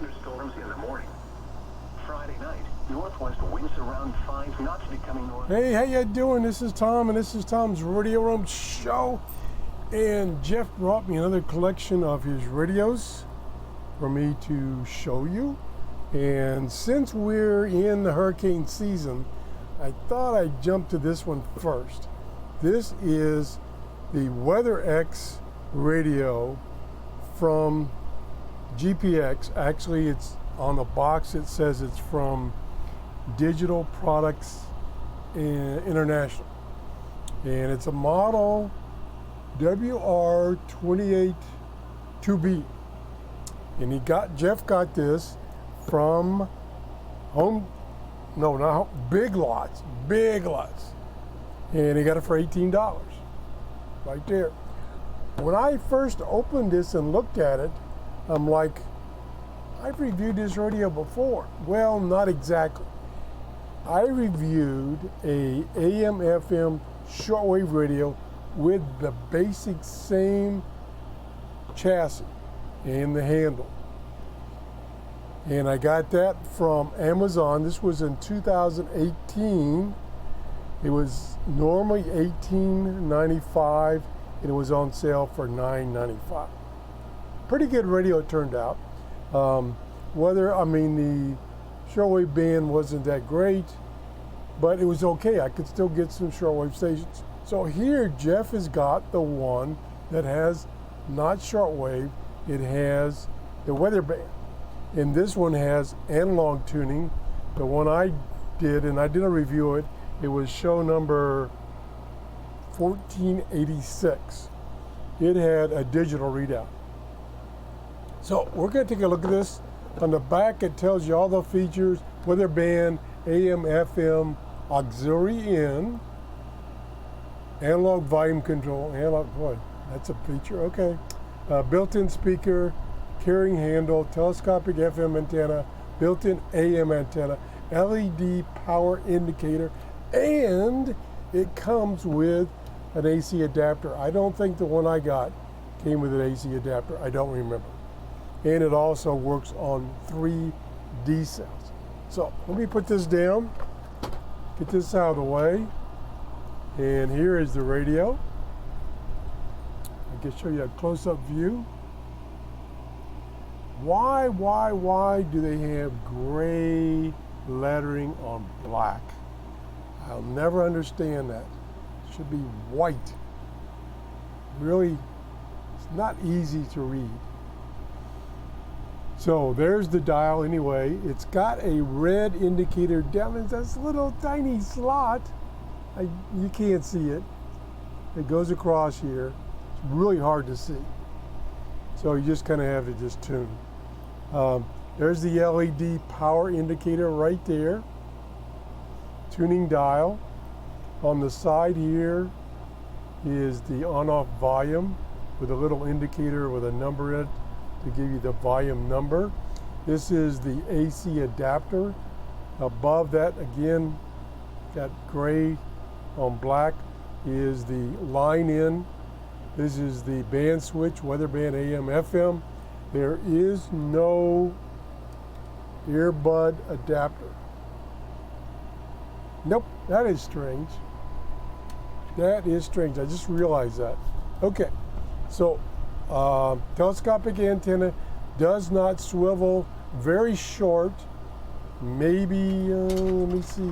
thunderstorms in the morning. Friday night, northwest winds around 5 knots becoming north. Hey, how you doing? This is Tom, and this is Tom's Radio Room Show. And Jeff brought me another collection of his radios for me to show you. And since we're in the hurricane season, I thought I'd jump to this one first. This is the Weatherx radio from GPX. Actually, it's on the box, it says it's from Digital Products International. And it's a model WR282B. And Jeff got this from Big Lots. And he got it for $18, right there. When I first opened this and looked at it, I'm like, I've reviewed this radio before. Well, not exactly. I reviewed a AM/FM shortwave radio with the basic same chassis and the handle. And I got that from Amazon. This was in 2018. It was normally $18.95, and it was on sale for $9.95. Pretty good radio it turned out. The shortwave band wasn't that great, but it was okay. I could still get some shortwave stations. So here Jeff has got the one that has not shortwave, it has the weather band. And this one has analog tuning. The one I did, and I did a review of it, it was show number 1486. It had a digital readout. So we're going to take a look at this. On the back, it tells you all the features: weather band, AM, FM, auxiliary in, analog volume control, boy, that's a feature, okay. Built-in speaker, carrying handle, telescopic FM antenna, built-in AM antenna, LED power indicator, and it comes with an AC adapter. I don't think the one I got came with an AC adapter. I don't remember. And it also works on 3 D cells. So let me put this down, get this out of the way. And here is the radio. I can show you a close-up view. Why do they have gray lettering on black? I'll never understand that. It should be white. Really, it's not easy to read. So there's the dial anyway. It's got a red indicator down in this little tiny slot. You can't see it. It goes across here. It's really hard to see. So you just kind of have to just tune. There's the LED power indicator right there. Tuning dial. On the side here is the on-off volume with a little indicator with a number in it to give you the volume number. This is the AC adapter. Above that, again, got gray on black, is the line in. This is the band switch, weather band AM, FM. There is no earbud adapter. Nope, that is strange. That is strange, I just realized that. Okay, so telescopic antenna, does not swivel, very short, maybe, let me see,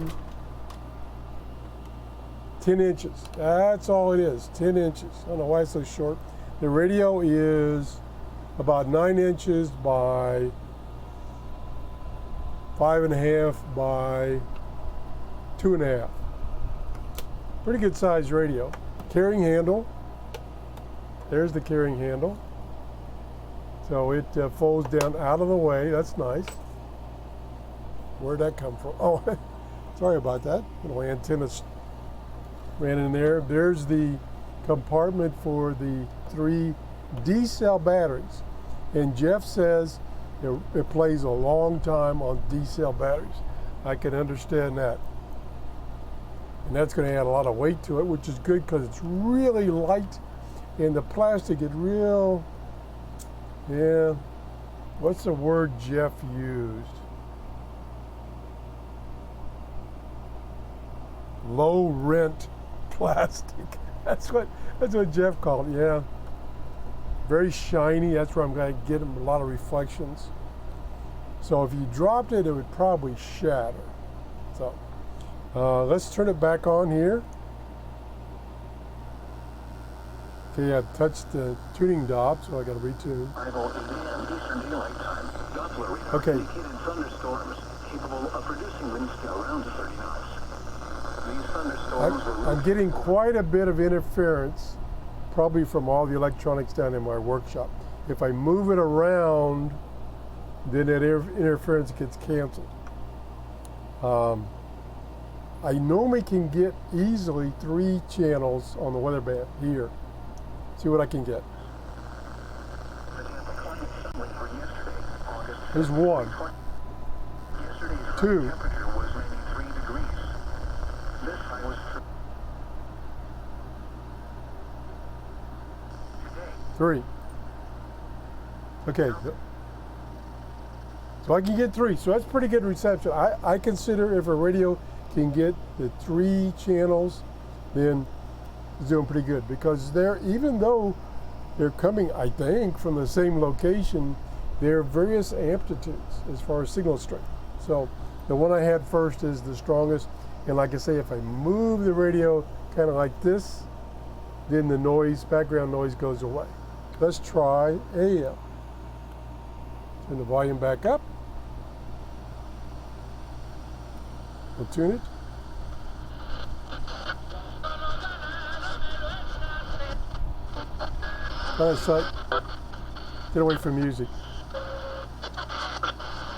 10 inches. That's all it is, 10 inches. I don't know why it's so short. The radio is about 9 inches by 5.5 by 2.5. Pretty good sized radio. Carrying handle. There's the carrying handle. So it folds down out of the way. That's nice. Where'd that come from? Oh, sorry about that. Little antennas ran in there. There's the compartment for the 3 D cell batteries. And Jeff says it plays a long time on D cell batteries. I can understand that. And that's going to add a lot of weight to it, which is good because it's really light. And the plastic is real, yeah, What's the word Jeff used? Low rent plastic. That's what Jeff called it. Yeah. Very shiny. That's where I'm going to get a lot of reflections. So if you dropped it, it would probably shatter. So let's turn it back on here. Okay, I've touched the tuning knob, so I got to retune. Okay. Thunderstorms capable of producing winds around 30 knots. These thunderstorms I'm getting quite a bit of interference, probably from all the electronics down in my workshop. If I move it around, then that interference gets canceled. I normally can get easily 3 channels on the weather band here. See what I can get. There's 1, 2, 3. Okay. So I can get 3. So that's pretty good reception. I consider if a radio can get the 3 channels, then it's doing pretty good, because even though they're coming, I think, from the same location, there are various amplitudes as far as signal strength. So the one I had first is the strongest, and like I say, if I move the radio kind of like this, then the noise, background noise, goes away. Let's try AM. Turn the volume back up. We'll tune it. Get away from music.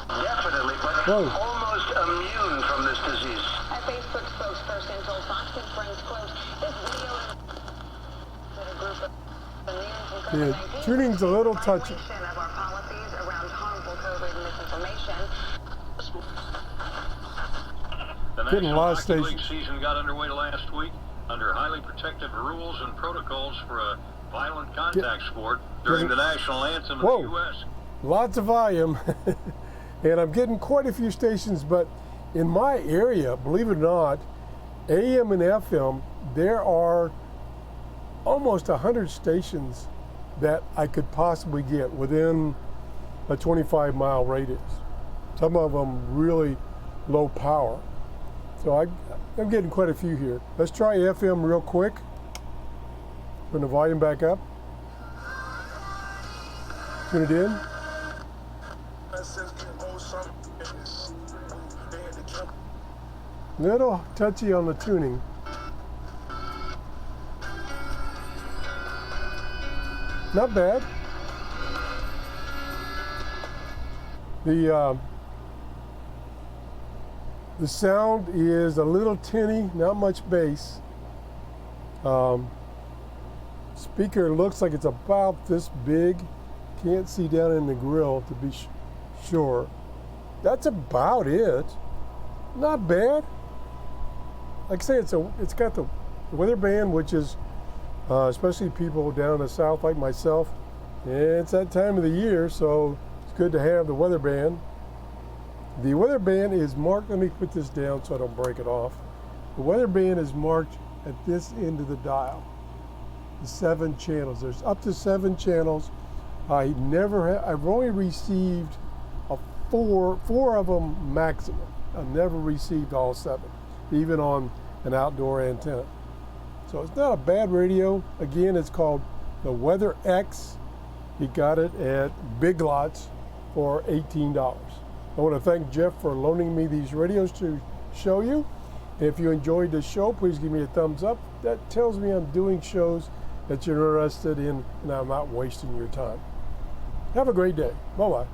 Definitely, but almost immune from this disease. A Facebook spokesperson told Fox and Friends, quote, this video that a group of immune from COVID-19 tuning's a little touchy. Of our policies around harmful COVID misinformation. The National Hockey League season got underway last week under highly protective rules and protocols for a violent contact sport during the national anthem of the U.S. Lots of volume. And I'm getting quite a few stations, but in my area, believe it or not, AM and FM, there are almost 100 stations that I could possibly get within a 25-mile radius. Some of them really low power. So I'm getting quite a few here. Let's try FM real quick. Turn the volume back up. Tune it in. Little touchy on the tuning. Not bad. The sound is a little tinny, not much bass. Speaker looks like it's about this big. Can't see down in the grill to be sure. That's about it. Not bad. Like I say, it's got the weather band, which is especially people down in the south like myself. It's that time of the year, so it's good to have the weather band. The weather band is marked. Let me put this down so I don't break it off. The weather band is marked at this end of the dial. The 7 channels. There's up to 7 channels. I've only received four of them maximum. I've never received all 7, even on an outdoor antenna. So it's not a bad radio. Again, it's called the Weatherx. You got it at Big Lots for $18. I want to thank Jeff for loaning me these radios to show you. If you enjoyed the show, please give me a thumbs up. That tells me I'm doing shows that you're interested in and I'm not wasting your time. Have a great day. Bye-bye.